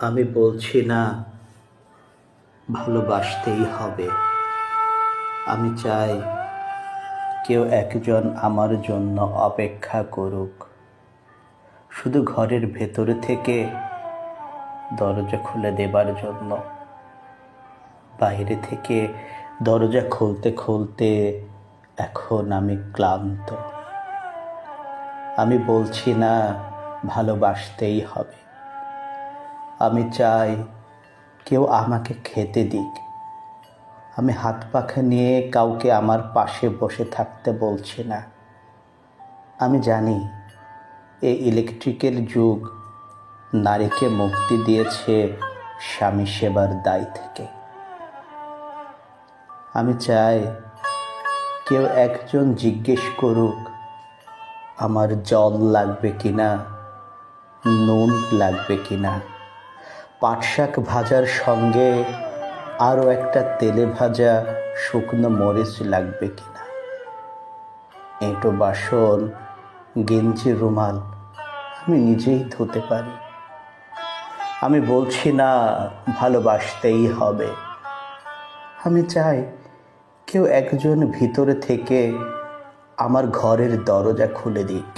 আমি বলছি না ভালোবাসতেই হবে। আমি চাই কেউ একজন আমার জন্য অপেক্ষা করুক, শুধু ঘরের ভেতরে থেকে দরজা খুলে দেবার জন্য। বাইরে থেকে দরজা খুলতে খুলতে এখন আমি ক্লান্ত। আমি বলছি না ভালোবাসতেই হবে। আমি চাই কেউ আমাকে খেতে দিক। আমি হাত পাখা নিয়ে কাউকে আমার পাশে বসে থাকতে বলছি না। আমি জানি এই ইলেকট্রিকের যুগ নারীকে মুক্তি দিয়েছে স্বামী সেবার দায় থেকে। আমি চাই কেউ একজন জিজ্ঞেস করুক আমার জল লাগবে কিনা, নুন লাগবে কিনা, পাটশাক ভাজার সঙ্গে আরও একটা তেলে ভাজা শুকনো মরিচ লাগবে কিনা, এঁটো বাসন, গেঞ্জি, রুমাল আমি নিজেই ধুতে পারি। আমি বলছি না ভালোবাসতেই হবে। আমি চাই কেউ একজন ভিতরে থেকে আমার ঘরের দরজা খুলে দিক।